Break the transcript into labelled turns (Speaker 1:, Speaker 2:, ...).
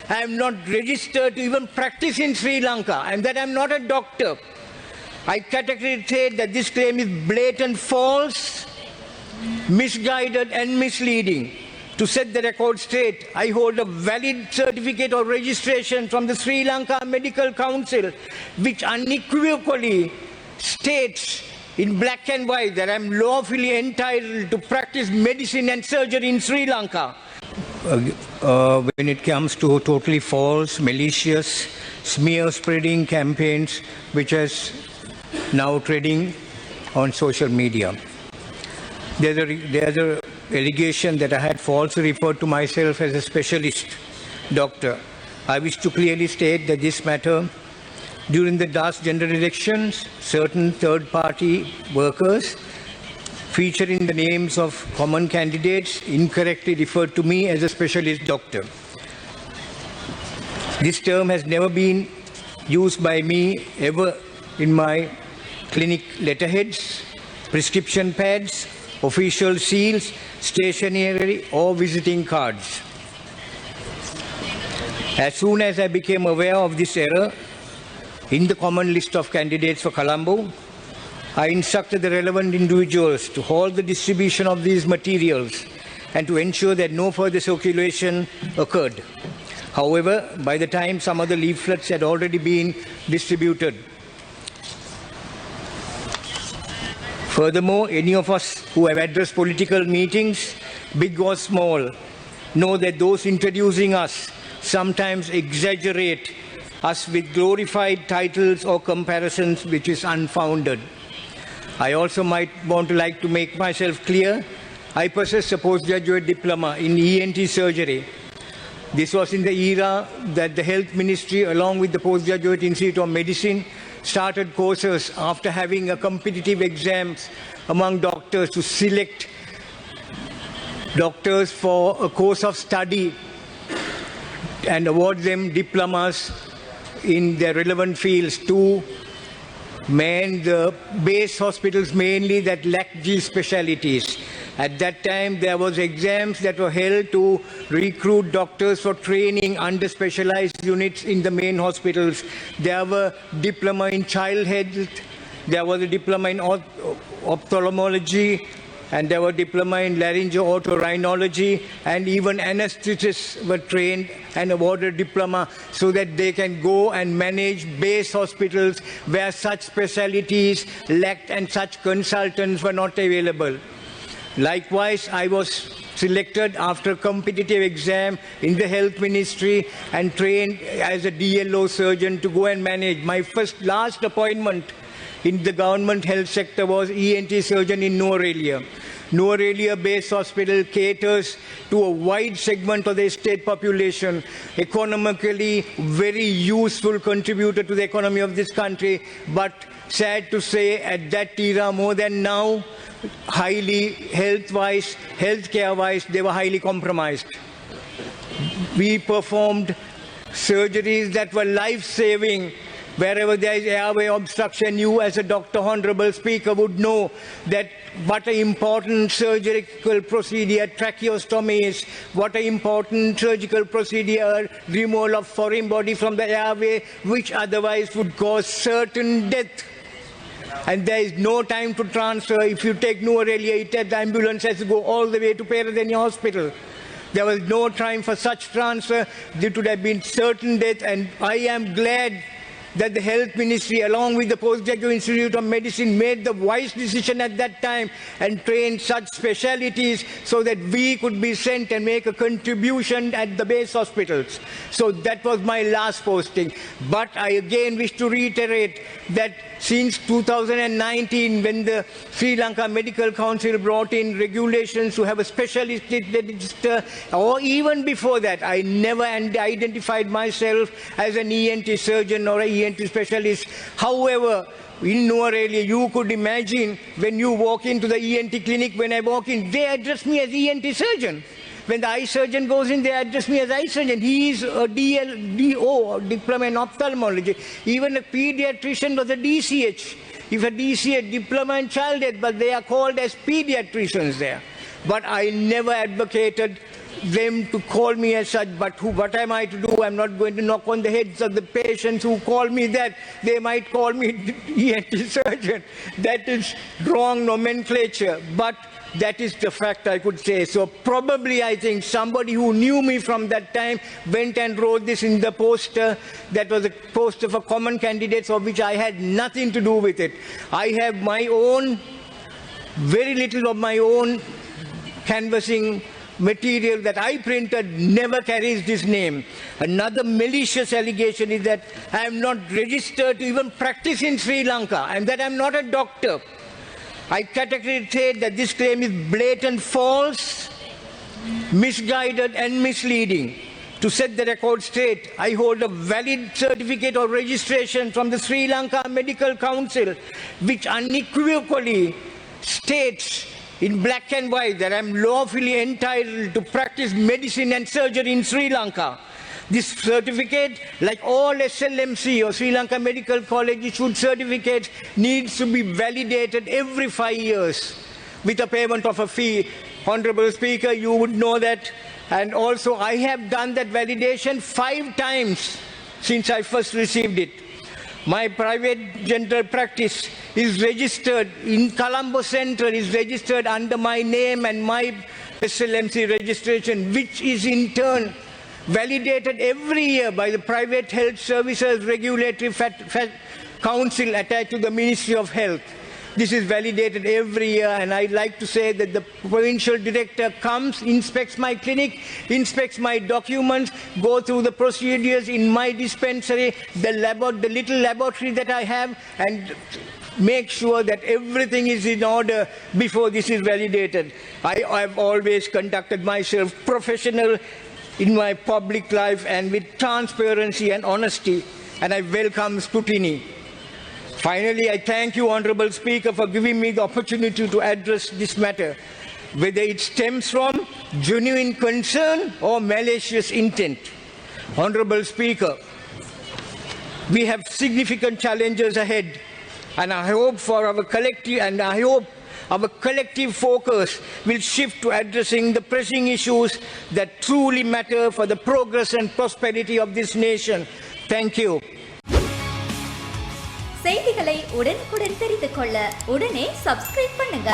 Speaker 1: I am not registered to even practice in Sri Lanka, and that I am not a doctor. I categorically say that this claim is blatant false, misguided and misleading. To set the record straight, I hold a valid certificate of registration from the Sri Lanka Medical Council, which unequivocally states in black and white that I am lawfully entitled to practice medicine and surgery in Sri Lanka. When it comes to totally false, malicious, smear-spreading campaigns, which is now trending on social media. There's a allegation that I had falsely referred to myself as a specialist doctor. I wish to clearly state that this matter, during the last general elections, certain third-party workers featuring the names of common candidates incorrectly referred to me as a specialist doctor. This term has never been used by me ever in my clinic letterheads, prescription pads, official seals, stationery or visiting cards. As soon as I became aware of this error in the common list of candidates for Colombo, I instructed the relevant individuals to halt the distribution of these materials and to ensure that no further circulation occurred. However, by the time some of the leaflets had already been distributed. Furthermore, any of us who have addressed political meetings, big or small, know that those introducing us sometimes exaggerate us with glorified titles or comparisons which is unfounded. I also might want to like to make myself clear. I possess a postgraduate diploma in ENT surgery. This was in the era that the Health Ministry, along with the Postgraduate Institute of Medicine, started courses after having a competitive exams among doctors to select doctors for a course of study and award them diplomas in their relevant fields to man the base hospitals mainly that lacked these specialties. At that time, there was exams that were held to recruit doctors for training under specialized units in the main hospitals. There were diploma in child health, there was a diploma in ophthalmology, and there were diploma in laryngo-otorhinology, and even anesthetists were trained and awarded diploma so that they can go and manage base hospitals where such specialties lacked and such consultants were not available. Likewise, I was selected after a competitive exam in the Health Ministry and trained as a DLO surgeon to go and manage. My last appointment in the government health sector was ENT surgeon in Nuwara. Nuwara based hospital caters to a wide segment of the state population, economically very useful contributor to the economy of this country, but sad to say at that era more than now, highly health-wise, healthcare-wise, they were highly compromised. We performed surgeries that were life-saving. Wherever there is airway obstruction, you as a doctor, honorable speaker, would know that what an important surgical procedure tracheostomy is, what an important surgical procedure removal of foreign body from the airway, which otherwise would cause certain death. And there is no time to transfer. If you take Nuwara, the ambulance has to go all the way to Peradeniya Hospital. There was no time for such transfer. There would have been certain death, and I am glad that the Health Ministry, along with the Postgraduate Institute of Medicine, made the wise decision at that time and trained such specialities so that we could be sent and make a contribution at the base hospitals. So that was my last posting. But I again wish to reiterate that since 2019, when the Sri Lanka Medical Council brought in regulations to have a specialist register, or even before that, I never identified myself as an ENT surgeon or an ENT specialist. However, in Nuwara, you could imagine when you walk into the ENT clinic, when I walk in, they address me as ENT surgeon. When the eye surgeon goes in, they address me as eye surgeon. He is a DO, diploma in ophthalmology. Even a pediatrician was a DCH. If a DCH, diploma in child health, but they are called as pediatricians there. But I never advocated them to call me as such, but what am I to do? I'm not going to knock on the heads of the patients who call me that. They might call me ENT surgeon. That is wrong nomenclature, but that is the fact, I could say. So probably I think somebody who knew me from that time went and wrote this in the poster. That was a poster for common candidates of which I had nothing to do with it. I have my own, very little of my own canvassing material that I printed never carries this name. Another malicious allegation is that I am not registered to even practice in Sri Lanka and that I am not a doctor. I categorically say that this claim is blatant false, misguided and misleading. To set the record straight, I hold a valid certificate of registration from the Sri Lanka Medical Council, which unequivocally states in black and white that I am lawfully entitled to practice medicine and surgery in Sri Lanka. This certificate, like all SLMC or Sri Lanka Medical College issued certificates, needs to be validated every 5 years with a payment of a fee. Honorable Speaker, you would know that. And also I have done that validation 5 times since I first received it. My private general practice is registered in Colombo Central, is registered under my name and my SLMC registration, which is in turn validated every year by the Private Health Services Regulatory Council attached to the Ministry of Health. This is validated every year, and I'd like to say that the provincial director comes, inspects my clinic, inspects my documents, go through the procedures in my dispensary, the little laboratory that I have, and make sure that everything is in order before this is validated. I have always conducted myself professional in my public life and with transparency and honesty, and I welcome scrutiny. Finally, I thank you, Honourable Speaker, for giving me the opportunity to address this matter, whether it stems from genuine concern or malicious intent. Honourable Speaker, we have significant challenges ahead, and I hope our collective focus will shift to addressing the pressing issues that truly matter for the progress and prosperity of this nation. Thank you.
Speaker 2: செய்திகளை உடனுக்குடன் தெரிந்து கொள்ள உடனே subscribe பண்ணுங்க.